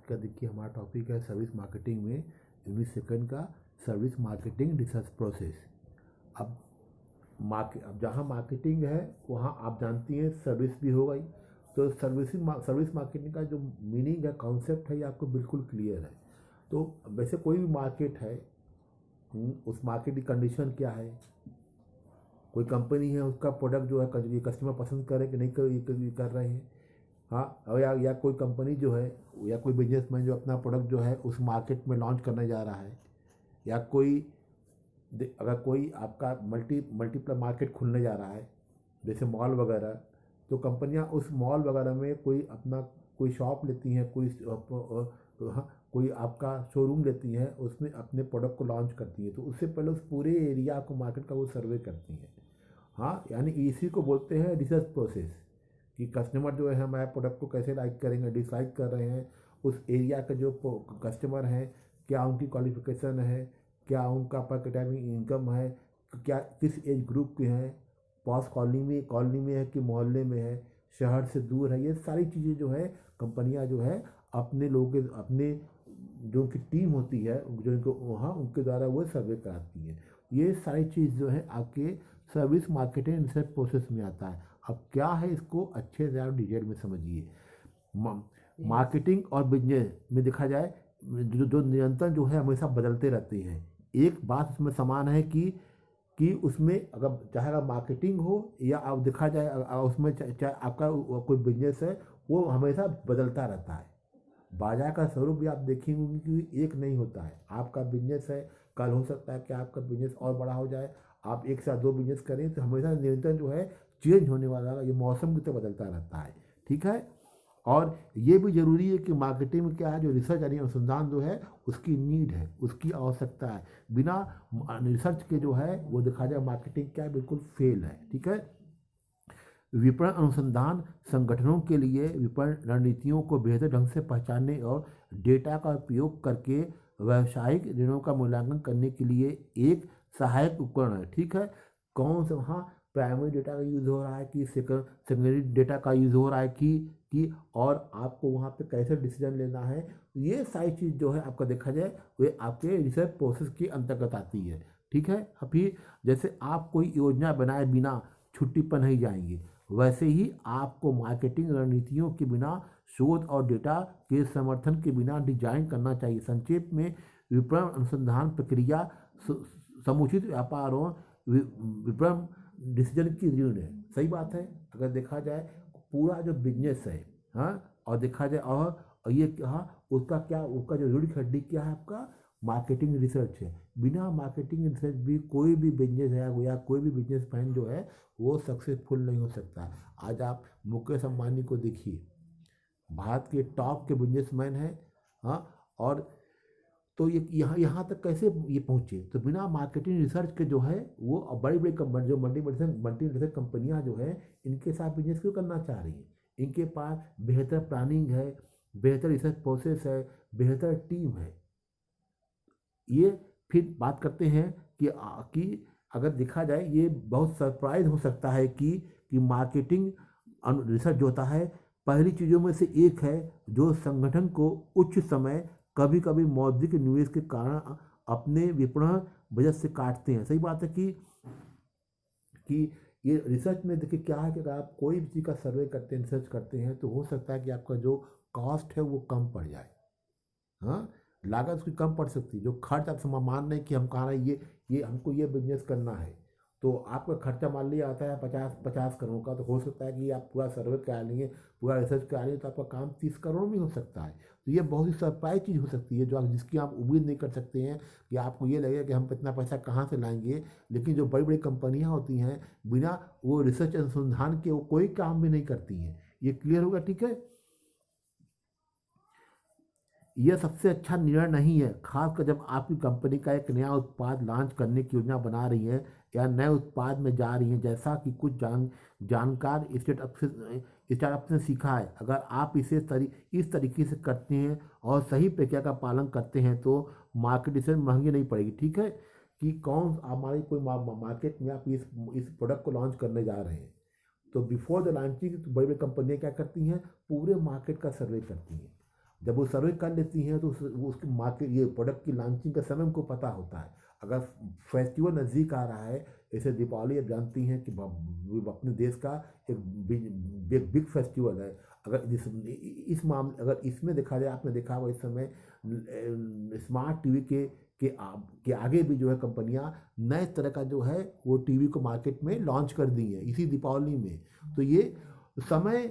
का देखिए हमारा टॉपिक है सर्विस मार्केटिंग में यूनिट सेकंड का सर्विस मार्केटिंग रिसर्च प्रोसेस। अब जहाँ मार्केटिंग है वहाँ आप जानती हैं सर्विस भी हो गई। तो सर्विस मार्केटिंग का जो मीनिंग है, कॉन्सेप्ट है, ये आपको बिल्कुल क्लियर है। तो वैसे कोई भी मार्केट है, उस मार्केट की कंडीशन क्या है, कोई कंपनी है उसका प्रोडक्ट जो है कस्टमर पसंद करे कि नहीं कर रहे हैं, हाँ, और या कोई कंपनी जो है या कोई बिजनेसमैन जो अपना प्रोडक्ट जो है उस मार्केट में लॉन्च करने जा रहा है, या अगर कोई आपका मल्टीपल मार्केट खुलने जा रहा है जैसे मॉल वगैरह, तो कंपनियां उस मॉल वगैरह में कोई शॉप लेती हैं, कोई आपका शोरूम लेती हैं, उसमें अपने प्रोडक्ट को लॉन्च करती हैं। तो उससे पहले उस पूरे एरिया को मार्केट का वो सर्वे करती हैं। हाँ, यानी इसी को बोलते हैं रिसर्च प्रोसेस कि कस्टमर जो है हमारे प्रोडक्ट को कैसे लाइक करेंगे, डिसलाइक कर रहे हैं, उस एरिया के जो कस्टमर हैं क्या उनकी क्वालिफिकेशन है, क्या उनका पर कैपिटा इनकम है, क्या किस एज ग्रुप के हैं, पास कॉलोनी में है कि मोहल्ले में है, शहर से दूर है, ये सारी चीज़ें जो है कंपनियां जो है अपने लोगों के अपने जो उनकी टीम होती है जो इनको वहाँ उनके द्वारा वो सर्वे कराती है। ये सारी चीज़ जो है आपके सर्विस मार्केटिंग रिसर्च प्रोसेस में आता है। अब क्या है, इसको अच्छे से आप डिटेल में समझिए। मार्केटिंग और बिजनेस में देखा जाए जो निरंतर जो है हमेशा बदलते रहते हैं। एक बात उसमें समान है कि उसमें अगर चाहे अगर मार्केटिंग हो या आप देखा जाए उसमें चाहे आपका कोई बिजनेस है, वो हमेशा बदलता रहता है। बाजार का स्वरूप भी आप देखेंगे कि एक नहीं होता है। आपका बिजनेस है, कल हो सकता है कि आपका बिजनेस और बड़ा हो जाए, आप एक साथ दो बिजनेस करें, तो हमेशा निरंतर जो है चेंज होने वाला, ये मौसम की तरह बदलता रहता है। ठीक है, और ये भी ज़रूरी है कि मार्केटिंग में क्या है, जो रिसर्च यानी अनुसंधान जो है उसकी नीड है, उसकी आवश्यकता है। बिना रिसर्च के जो है वो देखा जाए मार्केटिंग क्या है, बिल्कुल फेल है। ठीक है, विपणन अनुसंधान संगठनों के लिए विपणन रणनीतियों को बेहतर ढंग से पहचानने और डेटा का उपयोग करके व्यावसायिक ऋणों का मूल्यांकन करने के लिए एक सहायक उपकरण है। ठीक है, कौन सा वहाँ प्राइमरी डेटा का यूज़ हो रहा है कि सेकेंडरी डेटा का यूज़ हो रहा है कि और आपको वहाँ पे कैसे डिसीजन लेना है, ये सारी चीज़ जो है आपका देखा जाए वे आपके रिसर्च प्रोसेस के अंतर्गत आती है। ठीक है, अभी जैसे आप कोई योजना बनाए बिना छुट्टी पर नहीं जाएंगे, वैसे ही आपको मार्केटिंग रणनीतियों के बिना, शोध और डेटा के समर्थन के बिना डिजाइन करना चाहिए। संक्षेप में विपणन अनुसंधान प्रक्रिया समुचित व्यापार और विपणन डिसीजन की ऋण है। सही बात है, अगर देखा जाए पूरा जो बिजनेस है, हाँ, और देखा जाए और ये उसका जो ऋण हड्डी क्या है, आपका मार्केटिंग रिसर्च है। बिना मार्केटिंग रिसर्च भी कोई भी बिजनेस है या कोई भी बिजनेस मैन जो है वो सक्सेसफुल नहीं हो सकता। आज आप मुकेश अंबानी को देखिए, भारत के टॉप के बिजनेसमैन हैं, हाँ, और तो ये यहाँ तक कैसे ये पहुँचे, तो बिना मार्केटिंग रिसर्च के जो है वो बड़ी बड़ी कंपनी जो मल्टीनेशनल कंपनियाँ जो है इनके साथ बिजनेस क्यों करना चाह रही हैं। इनके पास बेहतर प्लानिंग है, बेहतर रिसर्च प्रोसेस है, बेहतर टीम है। ये फिर बात करते हैं कि अगर देखा जाए ये बहुत सरप्राइज हो सकता है कि मार्केटिंग रिसर्च जो होता है पहली चीज़ों में से एक है जो संगठन को उच्च समय, कभी कभी मौद्रिक निवेश के कारण अपने विपणन बजट से काटते हैं। सही बात है कि ये रिसर्च में देखिए क्या है कि अगर आप कोई भी चीज़ का सर्वे करते हैं, रिसर्च करते हैं, तो हो सकता है कि आपका जो कॉस्ट है वो कम पड़ जाए। हाँ, लागत उसकी कम पड़ सकती है। जो खर्च आप मान रहे हैं कि हम कह रहे हैं ये हमको ये बिजनेस करना है, तो आपका खर्चा मान लिया आता है 50 करोड़ का, तो हो सकता है कि आप पूरा सर्वे करा लेंगे, पूरा रिसर्च करा लेंगे, तो आपका काम 30 करोड़ में हो सकता है। तो ये बहुत ही सरप्राइज चीज़ हो सकती है जिसकी आप उम्मीद नहीं कर सकते हैं, कि आपको ये लगेगा कि हम इतना पैसा कहाँ से लाएंगे। लेकिन जो बड़ी बड़ी कंपनियाँ होती हैं बिना वो रिसर्च अनुसंधान के वो कोई काम भी नहीं करती हैं। ये क्लियर होगा। ठीक है, यह सबसे अच्छा निर्णय नहीं है, खासकर जब आपकी कंपनी का एक नया उत्पाद लॉन्च करने की योजना बना रही है या नए उत्पाद में जा रही है। जैसा कि कुछ जानकार स्टार्टअप ने सीखा है, अगर आप इस तरीके से करते हैं और सही प्रक्रिया का पालन करते हैं तो मार्केट से महंगी नहीं पड़ेगी। ठीक है, कि कौन हमारी कोई मार्केट में आप इस प्रोडक्ट को लॉन्च करने जा रहे हैं, तो बिफोर द लॉन्चिंग तो बड़ी बड़ी कंपनियाँ क्या करती हैं, पूरे मार्केट का सर्वे करती हैं। जब वो सर्वे कर लेती हैं तो वो उसके मार्केट ये प्रोडक्ट की लॉन्चिंग का समय उनको पता होता है। अगर फेस्टिवल नज़दीक आ रहा है, जैसे दीपावली, आप जानती हैं कि अपने देश का एक बिग बिग फेस्टिवल है। अगर इस मामले अगर इसमें देखा जाए, आपने देखा होगा इस समय स्मार्ट टीवी के आगे भी जो है कंपनियां नए तरह का जो है वो टीवी को मार्केट में लॉन्च कर दी है इसी दीपावली में। तो ये समय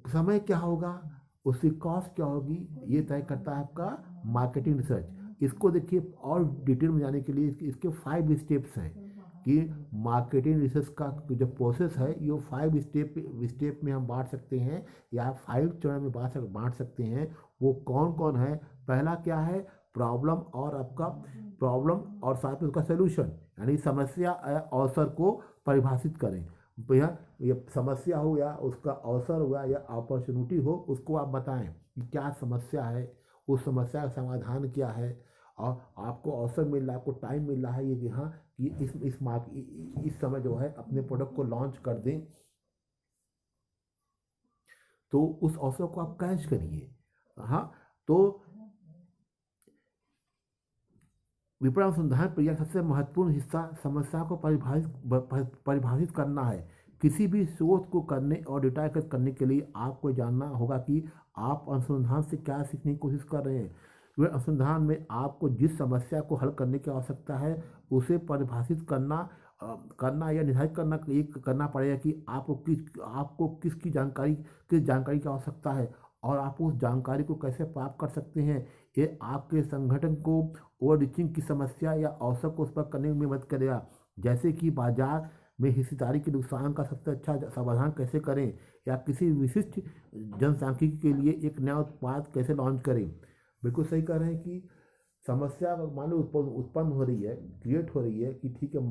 समय क्या होगा, उसकी कॉस्ट क्या होगी, ये तय करता है आपका मार्केटिंग रिसर्च। इसको देखिए और डिटेल में जाने के लिए इसके 5 स्टेप्स हैं कि मार्केटिंग रिसर्च का जो प्रोसेस है ये 5 स्टेप में हम बांट सकते हैं या 5 चरण में बांट सकते हैं। वो कौन कौन है? पहला क्या है? प्रॉब्लम और आपका प्रॉब्लम और साथ में उसका सोल्यूशन, यानी समस्या या अवसर को परिभाषित करें। भैया ये समस्या हो या उसका अवसर हुआ या अपॉर्चुनिटी हो, उसको आप बताएं कि क्या समस्या है, उस समस्या का समाधान क्या है, और आपको अवसर मिल रहा है, आपको टाइम मिल रहा है ये कि हाँ कि इस समय जो है अपने प्रोडक्ट को लॉन्च कर दें, तो उस अवसर को आप कैच करिए। हाँ, तो विपणन अनुसंधान प्रक्रिया का सबसे महत्वपूर्ण हिस्सा समस्या को परिभाषित करना है। किसी भी शोध को करने और डेटा एकत्र करने के लिए आपको जानना होगा कि आप अनुसंधान से क्या सीखने की कोशिश कर रहे हैं। वह अनुसंधान में आपको जिस समस्या को हल करने की आवश्यकता है उसे परिभाषित करना या निर्धारित करना पड़ेगा कि आपको किस जानकारी की आवश्यकता है और आप उस जानकारी को कैसे प्राप्त कर सकते हैं। ये आपके संगठन को ओवर रीचिंग की समस्या या अवसर को स्पष्ट करने में मदद करेगा, जैसे कि बाजार में हिस्सेदारी के नुकसान का सबसे अच्छा समाधान कैसे करें या किसी विशिष्ट जनसांख्यिकी के लिए एक नया उत्पाद कैसे लॉन्च करें। बिल्कुल सही कह रहे हैं कि समस्या मान लो उत्पन्न हो रही है, क्रिएट हो रही है कि ठीक है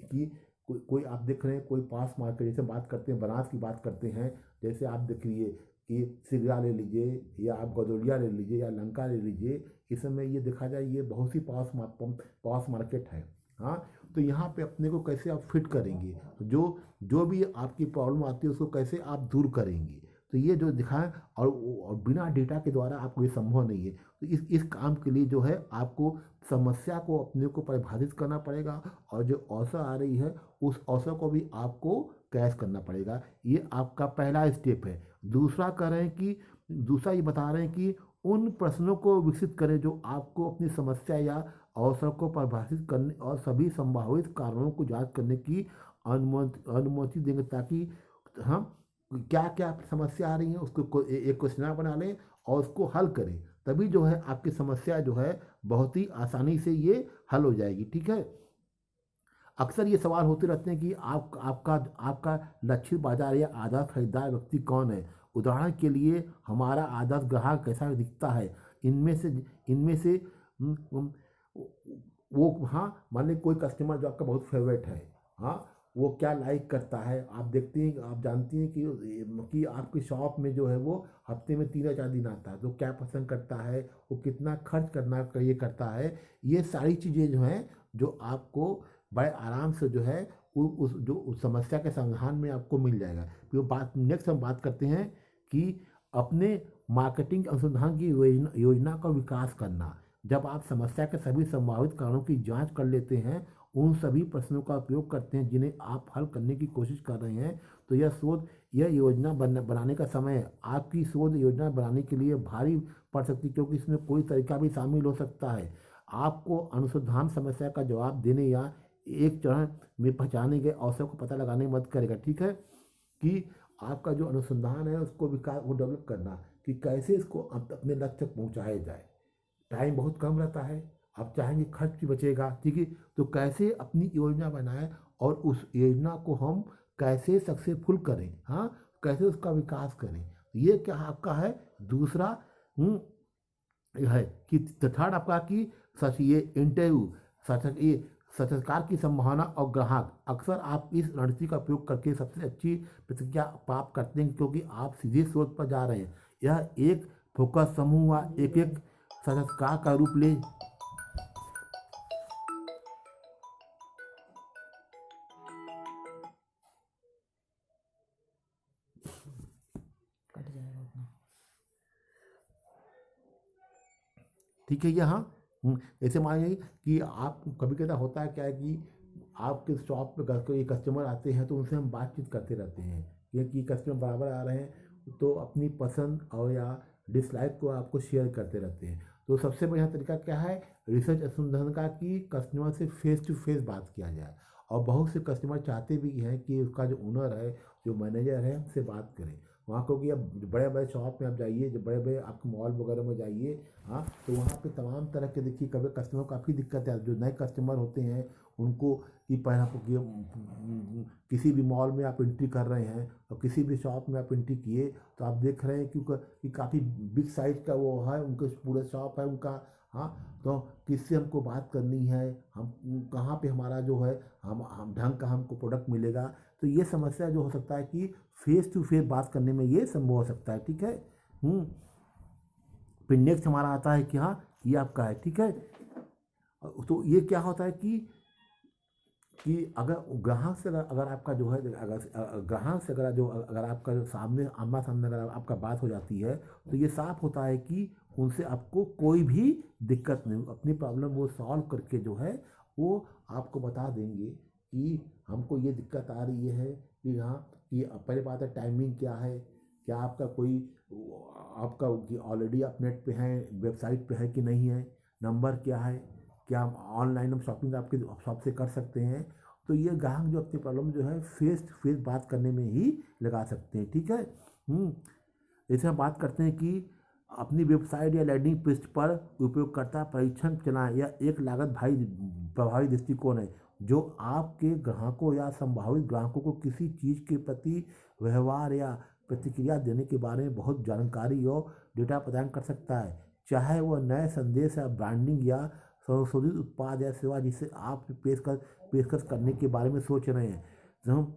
कि कोई आप देख रहे हैं, कोई पास मार्केट, जैसे बात करते हैं बनास की बात करते हैं, जैसे आप देखिए कि सिगरा ले लीजिए या आप गदौलिया ले लीजिए या लंका ले लीजिए, इस समय ये देखा जाए ये बहुत सी पास मार्केट है। हाँ, तो यहाँ पे अपने को कैसे आप फिट करेंगे, जो जो भी आपकी प्रॉब्लम आती है उसको कैसे आप दूर करेंगे, तो ये जो दिखाएं। और बिना डेटा के द्वारा आपको ये संभव नहीं है। तो इस काम के लिए जो है आपको समस्या को अपने को परिभाषित करना पड़ेगा और जो अवसर आ रही है उस अवसर को भी आपको कैच करना पड़ेगा। ये आपका पहला स्टेप है। दूसरा कर रहे हैं कि दूसरा ये बता रहे हैं कि उन प्रश्नों को विकसित करें जो आपको अपनी समस्या या अवसर को परिभाषित करने और सभी संभावित कारणों को जांच करने की अनुमति देंगे, ताकि हम क्या क्या समस्या आ रही है उसको एक क्वेश्चन बना लें और उसको हल करें। तभी जो है आपकी समस्या जो है बहुत ही आसानी से ये हल हो जाएगी। ठीक है, अक्सर ये सवाल होते रहते हैं कि आपका आपका लक्षित बाजार या आदर्श खरीदार व्यक्ति कौन है। उदाहरण के लिए हमारा आदर्श ग्राहक कैसा दिखता है। इनमें से हम्म, हम्म, वो हाँ, मान ली कोई कस्टमर जो आपका बहुत फेवरेट है, हाँ, वो क्या लाइक करता है। आप देखते हैं, आप जानती हैं कि आपकी शॉप में जो है वो हफ्ते में 3 या 4 दिन आता है, तो क्या पसंद करता है, वो कितना खर्च करना ये करता है। ये सारी चीज़ें जो हैं जो आपको बड़े आराम से जो है उस समस्या के समाधान में आपको मिल जाएगा। फिर बात नेक्स्ट हम बात करते हैं कि अपने मार्केटिंग अनुसंधान की योजना का विकास करना। जब आप समस्या के सभी संभावित कारणों की जांच कर लेते हैं, उन सभी प्रश्नों का उपयोग करते हैं जिन्हें आप हल करने की कोशिश कर रहे हैं, तो यह योजना बनाने का समय है। आपकी शोध योजना बनाने के लिए भारी पड़ सकती है क्योंकि इसमें कोई तरीका भी शामिल हो सकता है। आपको अनुसंधान समस्या का जवाब देने या एक चरण में पहचाने गए अवसर को पता लगाने में मदद करेगा। ठीक है, कि आपका जो अनुसंधान है उसको विकास वो डेवलप करना कि कैसे इसको अपने लक्ष्य तक पहुँचाया जाए। टाइम बहुत कम रहता है, आप चाहेंगे खर्च भी बचेगा, ठीक है, तो कैसे अपनी योजना बनाएं और उस योजना को हम कैसे सक्सेसफुल करें, हाँ, कैसे उसका विकास करें। ये क्या आपका है दूसरा है कि थर्ड आपका कि सच ये इंटरव्यू ये साक्षात्कार की संभावना और ग्राहक। अक्सर आप इस रणनीति का उपयोग करके सबसे अच्छी प्रतिक्रिया प्राप्त करते हैं क्योंकि आप सीधे स्रोत पर जा रहे हैं। यह एक फोकस समूह व एक एक साक्षात्कार का रूप ले कट जाएगा उतना। ठीक है। यहाँ ऐसे मान लीजिए कि आप कभी कभी होता है क्या है कि आपके शॉप पे घर कोई कस्टमर आते हैं तो उनसे हम बातचीत करते रहते हैं, क्योंकि कस्टमर बराबर आ रहे हैं तो अपनी पसंद और या डिसलाइक को आपको शेयर करते रहते हैं। तो सबसे बढ़िया तरीका क्या है, रिसर्च अनुसंधान का, कि कस्टमर से फेस टू फेस बात किया जाए। और बहुत से कस्टमर चाहते भी हैं कि उसका जो ओनर है, जो मैनेजर है, उससे बात करें वहाँ, क्योंकि अब बड़े बड़े शॉप में आप जाइए, जो बड़े बड़े आप मॉल वगैरह में जाइए, हाँ, तो वहाँ पे तमाम तरह के, देखिए कभी कस्टमर को काफ़ी दिक्कत है। जो नए कस्टमर होते हैं उनको कि पहले आपको किसी भी मॉल में आप एंट्री कर रहे हैं और किसी भी शॉप में आप एंट्री किए तो आप देख रहे हैं कि काफ़ी बिग साइज का वो है, उनके पूरा शॉप है उनका। हाँ, तो किससे हमको बात करनी है, हम कहाँ पे हमारा जो है हम ढंग का हमको प्रोडक्ट मिलेगा। तो ये समस्या जो हो सकता है कि फेस टू फेस बात करने में ये संभव हो सकता है। ठीक है। फिर नेक्स्ट हमारा आता है कि हाँ, ये आपका है। ठीक है। तो ये क्या होता है कि अगर ग्राहक से अगर आपका जो है, अगर ग्राहक से अगर आपका जो सामने आमना सामने अगर आपका बात हो जाती है तो ये साफ होता है कि उनसे आपको कोई भी दिक्कत नहीं, अपनी प्रॉब्लम वो सॉल्व करके जो है वो आपको बता देंगे कि हमको ये दिक्कत आ रही है। कि हाँ, कि पहले बात है टाइमिंग क्या है, क्या आपका कोई आपका ऑलरेडी आप नेट पे हैं, वेबसाइट पे है कि नहीं है, नंबर क्या है, क्या हम ऑनलाइन हम शॉपिंग आपके शॉप से कर सकते हैं। तो ये ग्राहक जो अपनी प्रॉब्लम जो है फेस टू फेस बात करने में ही लगा सकते हैं। ठीक है। जैसे हम बात करते हैं कि अपनी वेबसाइट या लैंडिंग पेज पर उपयोगकर्ता परीक्षण चलाएं, यह एक लागत भाई प्रभावी दृष्टिकोण है जो आपके ग्राहकों या संभावित ग्राहकों को किसी चीज़ के प्रति व्यवहार या प्रतिक्रिया देने के बारे में बहुत जानकारी और डेटा प्रदान कर सकता है, चाहे वह नए संदेश या ब्रांडिंग या संशोधित उत्पाद या सेवा जिसे आप पेशकश करने के बारे में सोच रहे हैं। तो हम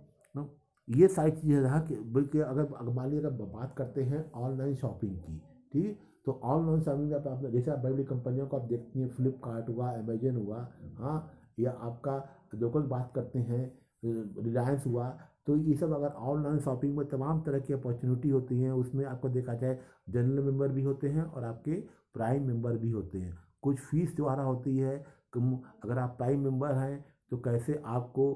ये सारी चीज़ें रहा कि बल्कि अगर मान लीजिए अगर बात करते हैं ऑनलाइन शॉपिंग की, ठीक, तो ऑनलाइन शॉपिंग में आप जैसे आप बड़ी बड़ी कंपनियों को आप देखती हैं, फ्लिपकार्ट हुआ, अमेजन हुआ, हाँ, या आपका लोकल बात करते हैं रिलायंस हुआ। तो ये सब अगर ऑनलाइन शॉपिंग में तमाम तरह की अपॉर्चुनिटी होती हैं। उसमें आपको देखा जाए जनरल मेंबर भी होते हैं और आपके प्राइम मेंबर भी होते हैं। कुछ फीस द्वारा होती है, अगर आप प्राइम मेंबर हैं तो कैसे आपको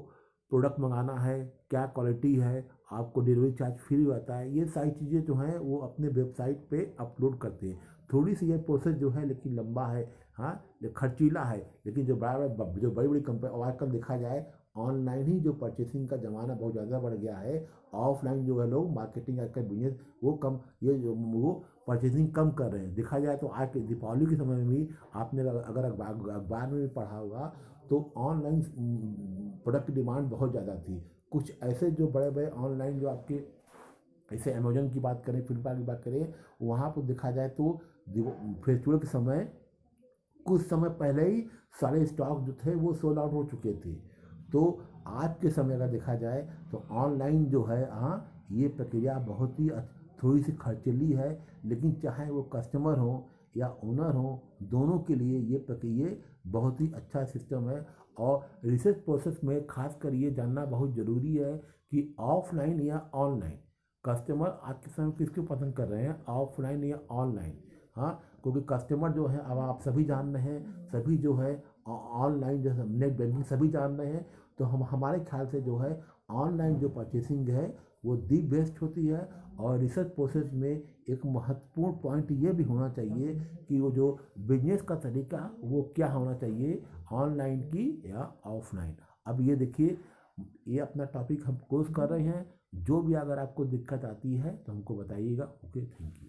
प्रोडक्ट मंगाना है, क्या क्वालिटी है, आपको डिलीवरी चार्ज फ्री रहता है, ये सारी चीज़ें जो हैं वो अपने वेबसाइट पे अपलोड करते हैं। थोड़ी सी ये प्रोसेस जो है लेकिन लंबा है, हाँ, खर्चीला है, लेकिन जो बड़ी बड़ी कंपनी, और आजकल देखा जाए ऑनलाइन ही जो परचेसिंग का ज़माना बहुत ज़्यादा बढ़ गया है। ऑफलाइन जो है लोग मार्केटिंग आजकल बिजनेस वो कम, ये जो वो परचेसिंग कम कर रहे हैं। देखा जाए तो आज के दीपावली के समय में भी आपने अगर अखबार में भी पढ़ा होगा तो ऑनलाइन प्रोडक्ट की डिमांड बहुत ज़्यादा थी। कुछ ऐसे जो बड़े बड़े ऑनलाइन जो आपके, जैसे अमेजोन की बात करें, फ्लिपकार्ट की बात करें, वहाँ पर देखा जाए तो फेस्टिवल के समय कुछ समय पहले ही सारे स्टॉक जो थे वो सोल्ड आउट हो चुके थे। तो आज के समय अगर देखा जाए तो ऑनलाइन जो है, हाँ, ये प्रक्रिया बहुत ही थोड़ी सी खर्चीली है, लेकिन चाहे वो कस्टमर हो या ओनर हो, दोनों के लिए ये प्रक्रिया बहुत ही अच्छा सिस्टम है। और रिसर्च प्रोसेस में खासकर ये जानना बहुत ज़रूरी है कि ऑफलाइन या ऑनलाइन कस्टमर आज के समय किसको पसंद कर रहे हैं, ऑफलाइन या ऑनलाइन। हाँ, क्योंकि कस्टमर जो है, अब आप सभी जान रहे हैं, सभी जो है ऑनलाइन जो है नेट बैंकिंग सभी जान रहे हैं। तो हम हमारे ख्याल से जो है ऑनलाइन जो परचेसिंग है वो दी बेस्ट होती है। और रिसर्च प्रोसेस में एक महत्वपूर्ण पॉइंट ये भी होना चाहिए कि वो जो बिजनेस का तरीका वो क्या होना चाहिए, ऑनलाइन की या ऑफलाइन। अब ये देखिए, ये अपना टॉपिक हम क्लोज कर रहे हैं। जो भी अगर आपको दिक्कत आती है तो हमको बताइएगा। Okay, thank you.